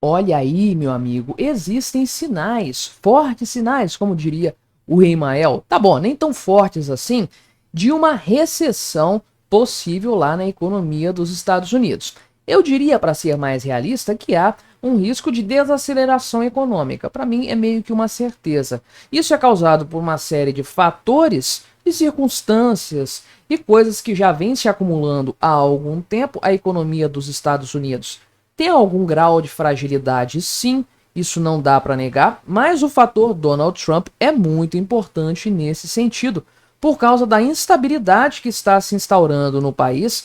Olha aí, meu amigo, existem sinais, fortes sinais, como diria o rei Mael. Tá bom, nem tão fortes assim, de uma recessão possível lá na economia dos Estados Unidos. Eu diria, para ser mais realista, que há um risco de desaceleração econômica. Para mim, é meio que uma certeza. Isso é causado por uma série de fatores e circunstâncias e coisas que já vêm se acumulando há algum tempo. A economia dos Estados Unidos tem algum grau de fragilidade, sim, isso não dá para negar, mas o fator Donald Trump é muito importante nesse sentido, por causa da instabilidade que está se instaurando no país,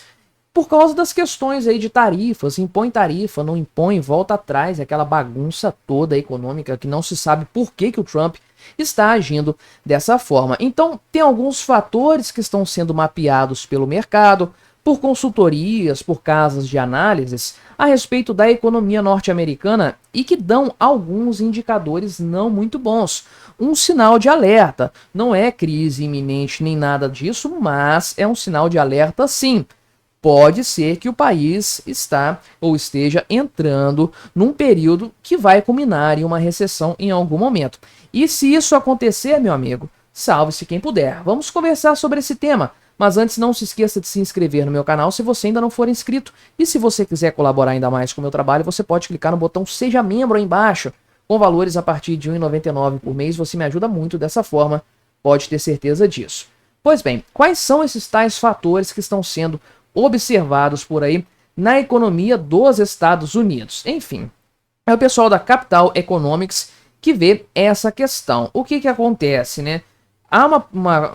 por causa das questões aí de tarifas, impõe tarifa, não impõe, volta atrás, aquela bagunça toda econômica que não se sabe por que o Trump está agindo dessa forma. Então, tem alguns fatores que estão sendo mapeados pelo mercado, por consultorias, por casas de análises a respeito da economia norte-americana e que dão alguns indicadores não muito bons. Um sinal de alerta. Não é crise iminente nem nada disso, mas é um sinal de alerta sim. Pode ser que o país está ou esteja entrando num período que vai culminar em uma recessão em algum momento. E se isso acontecer, meu amigo, salve-se quem puder. Vamos conversar sobre esse tema. Mas antes, não se esqueça de se inscrever no meu canal se você ainda não for inscrito. E se você quiser colaborar ainda mais com o meu trabalho, você pode clicar no botão Seja Membro aí embaixo. Com valores a partir de R$ 1,99 por mês, você me ajuda muito dessa forma, pode ter certeza disso. Pois bem, quais são esses tais fatores que estão sendo observados por aí na economia dos Estados Unidos? Enfim, é o pessoal da Capital Economics que vê essa questão. O que acontece, né? Há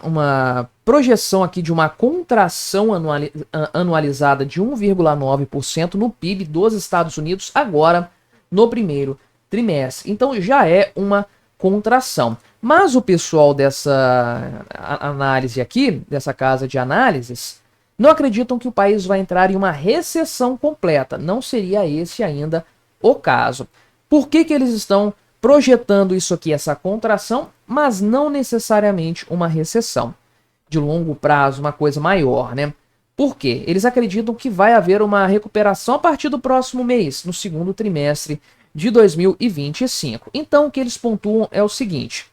uma projeção aqui de uma contração anualizada de 1,9% no PIB dos Estados Unidos agora no primeiro trimestre. Então já é uma contração. Mas o pessoal dessa análise aqui, dessa casa de análises, não acreditam que o país vai entrar em uma recessão completa. Não seria esse ainda o caso. Por que eles estão projetando isso aqui, essa contração, mas não necessariamente uma recessão de longo prazo, uma coisa maior, né? Por quê? Eles acreditam que vai haver uma recuperação a partir do próximo mês, no segundo trimestre de 2025. Então, o que eles pontuam é o seguinte: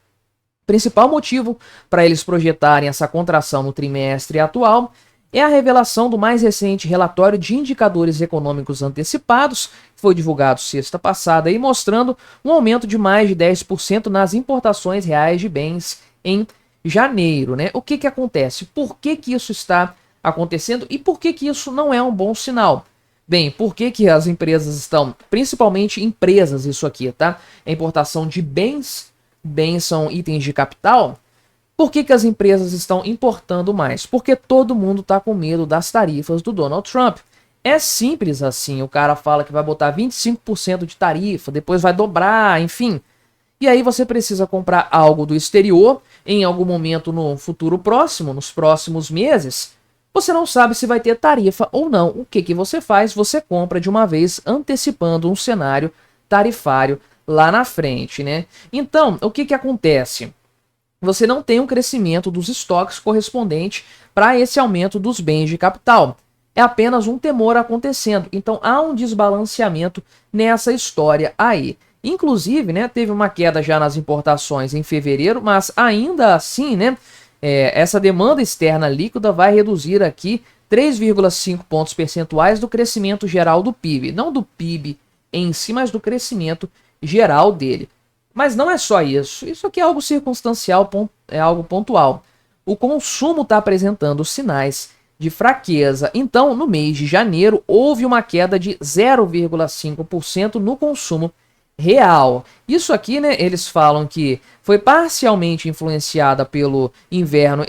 o principal motivo para eles projetarem essa contração no trimestre atual é a revelação do mais recente relatório de indicadores econômicos antecipados, que foi divulgado sexta passada, e mostrando um aumento de mais de 10% nas importações reais de bens em janeiro, né? O que acontece? Por que isso está acontecendo e por que isso não é um bom sinal? Bem, por que as empresas estão, principalmente empresas, isso aqui, tá? A importação de bens são itens de capital. Por que as empresas estão importando mais? Porque todo mundo está com medo das tarifas do Donald Trump. É simples assim, o cara fala que vai botar 25% de tarifa, depois vai dobrar, enfim. E aí você precisa comprar algo do exterior em algum momento no futuro próximo, nos próximos meses. Você não sabe se vai ter tarifa ou não. O que você faz? Você compra de uma vez, antecipando um cenário tarifário lá na frente, né? Então, o que acontece? Você não tem um crescimento dos estoques correspondente para esse aumento dos bens de capital. É apenas um temor acontecendo. Então há um desbalanceamento nessa história aí. Inclusive, né, teve uma queda já nas importações em fevereiro, mas ainda assim, né, essa demanda externa líquida vai reduzir aqui 3,5 pontos percentuais do crescimento geral do PIB. Não do PIB em si, mas do crescimento geral dele. Mas não é só isso. Isso aqui é algo circunstancial, é algo pontual. O consumo está apresentando sinais de fraqueza. Então, no mês de janeiro, houve uma queda de 0,5% no consumo real. Isso aqui, né, eles falam que foi parcialmente influenciada pelo inverno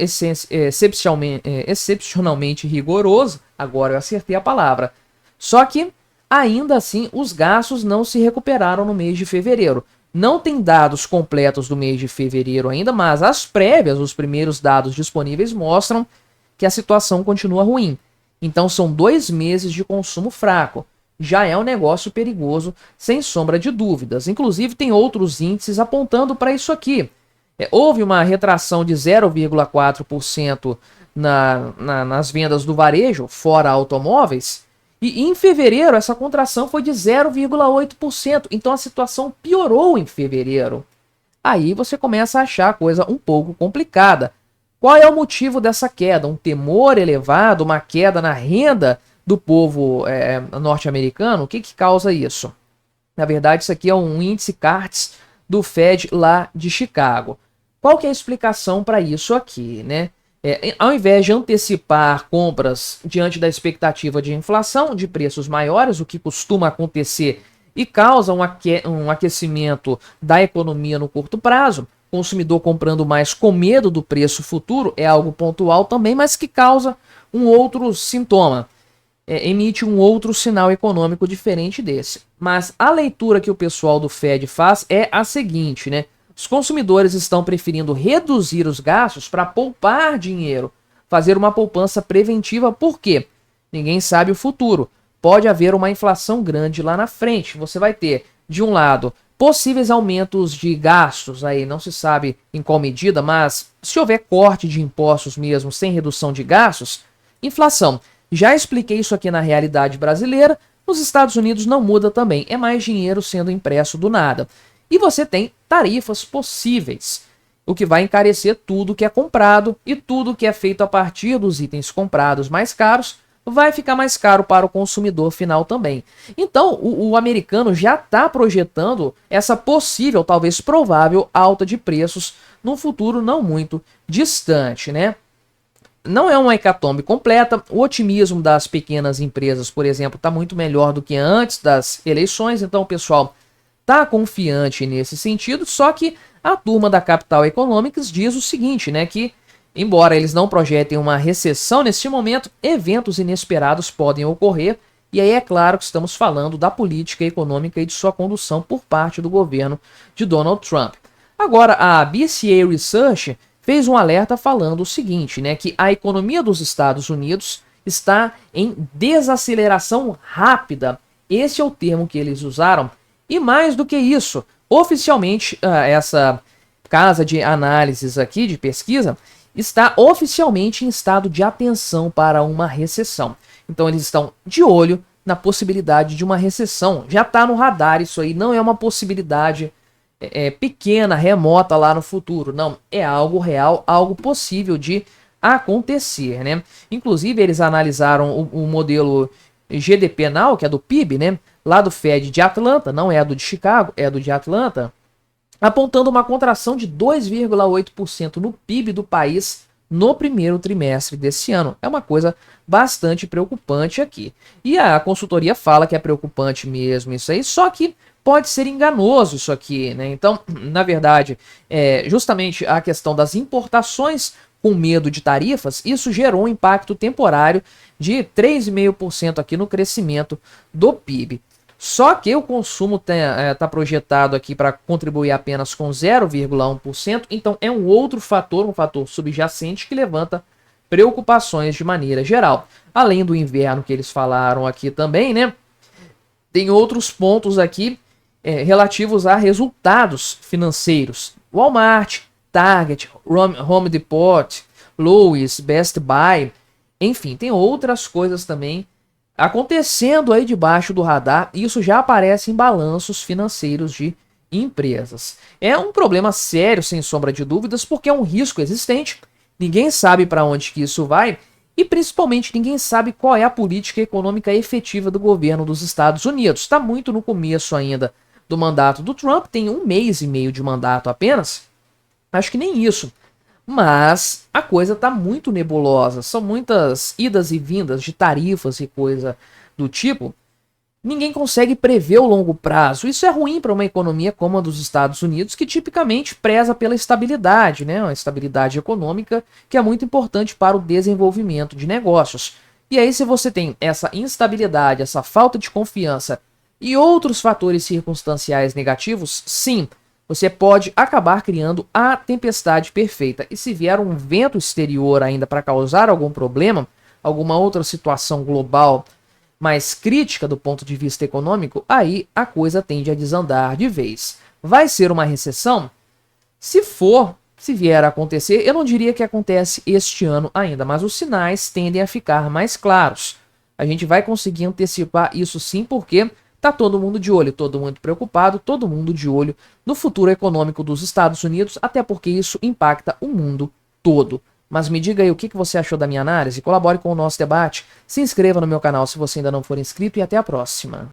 excepcionalmente rigoroso. Agora eu acertei a palavra. Só que, ainda assim, os gastos não se recuperaram no mês de fevereiro. Não tem dados completos do mês de fevereiro ainda, mas as prévias, os primeiros dados disponíveis mostram que a situação continua ruim. Então são 2 meses de consumo fraco. Já é um negócio perigoso, sem sombra de dúvidas. Inclusive tem outros índices apontando para isso aqui. Houve uma retração de 0,4% nas vendas do varejo, fora automóveis, E em fevereiro essa contração foi de 0,8%. Então a situação piorou em fevereiro. Aí você começa a achar a coisa um pouco complicada. Qual é o motivo dessa queda? Um temor elevado, uma queda na renda do povo norte-americano? O que causa isso? Na verdade, isso aqui é um índice CARTS do Fed lá de Chicago. Qual que é a explicação para isso aqui, né? Ao invés de antecipar compras diante da expectativa de inflação, de preços maiores, o que costuma acontecer e causa um aquecimento da economia no curto prazo, consumidor comprando mais com medo do preço futuro, é algo pontual também, mas que causa um outro sintoma, emite um outro sinal econômico diferente desse. Mas a leitura que o pessoal do Fed faz é a seguinte, né? Os consumidores estão preferindo reduzir os gastos para poupar dinheiro, fazer uma poupança preventiva, por quê? Ninguém sabe o futuro. Pode haver uma inflação grande lá na frente. Você vai ter, de um lado, possíveis aumentos de gastos, aí não se sabe em qual medida, mas se houver corte de impostos mesmo, sem redução de gastos, inflação. Já expliquei isso aqui na realidade brasileira, nos Estados Unidos não muda também, é mais dinheiro sendo impresso do nada. E você tem tarifas possíveis, o que vai encarecer tudo que é comprado e tudo que é feito a partir dos itens comprados mais caros vai ficar mais caro para o consumidor final também. Então, o americano já está projetando essa possível, talvez provável, alta de preços num futuro não muito distante, né? Não é uma hecatombe completa, o otimismo das pequenas empresas, por exemplo, está muito melhor do que antes das eleições, então o pessoal está confiante nesse sentido, só que a turma da Capital Economics diz o seguinte, né, que embora eles não projetem uma recessão neste momento, eventos inesperados podem ocorrer, e aí é claro que estamos falando da política econômica e de sua condução por parte do governo de Donald Trump. Agora, a BCA Research fez um alerta falando o seguinte, né, que a economia dos Estados Unidos está em desaceleração rápida. Esse é o termo que eles usaram. E mais do que isso, oficialmente, essa casa de análises aqui, de pesquisa, está oficialmente em estado de atenção para uma recessão. Então eles estão de olho na possibilidade de uma recessão. Já está no radar isso aí, não é uma possibilidade pequena, remota lá no futuro. Não, é algo real, algo possível de acontecer, né? Inclusive eles analisaram o modelo GDP Now, que é do PIB, né? Lá do Fed de Atlanta, não é do de Chicago, é do de Atlanta, apontando uma contração de 2,8% no PIB do país no primeiro trimestre desse ano. É uma coisa bastante preocupante aqui. E a consultoria fala que é preocupante mesmo isso aí, só que pode ser enganoso isso aqui, né? Então, na verdade, justamente a questão das importações com medo de tarifas, isso gerou um impacto temporário de 3,5% aqui no crescimento do PIB. Só que o consumo está projetado aqui para contribuir apenas com 0,1%, então é um outro fator, um fator subjacente que levanta preocupações de maneira geral. Além do inverno que eles falaram aqui também, né? Tem outros pontos aqui relativos a resultados financeiros. Walmart, Target, Home Depot, Lowe's, Best Buy, enfim, tem outras coisas também acontecendo aí debaixo do radar, e isso já aparece em balanços financeiros de empresas. É um problema sério, sem sombra de dúvidas, porque é um risco existente, ninguém sabe para onde que isso vai, e principalmente ninguém sabe qual é a política econômica efetiva do governo dos Estados Unidos. Está muito no começo ainda do mandato do Trump, tem 1 mês e meio de mandato apenas, acho que nem isso. Mas a coisa está muito nebulosa, são muitas idas e vindas de tarifas e coisa do tipo. Ninguém consegue prever o longo prazo. Isso é ruim para uma economia como a dos Estados Unidos, que tipicamente preza pela estabilidade, né? Uma estabilidade econômica que é muito importante para o desenvolvimento de negócios. E aí, se você tem essa instabilidade, essa falta de confiança e outros fatores circunstanciais negativos, sim, você pode acabar criando a tempestade perfeita. E se vier um vento exterior ainda para causar algum problema, alguma outra situação global mais crítica do ponto de vista econômico, aí a coisa tende a desandar de vez. Vai ser uma recessão? Se vier a acontecer, eu não diria que acontece este ano ainda, mas os sinais tendem a ficar mais claros. A gente vai conseguir antecipar isso sim, porque tá todo mundo de olho, todo mundo preocupado, todo mundo de olho no futuro econômico dos Estados Unidos, até porque isso impacta o mundo todo. Mas me diga aí o que você achou da minha análise, colabore com o nosso debate, se inscreva no meu canal se você ainda não for inscrito e até a próxima.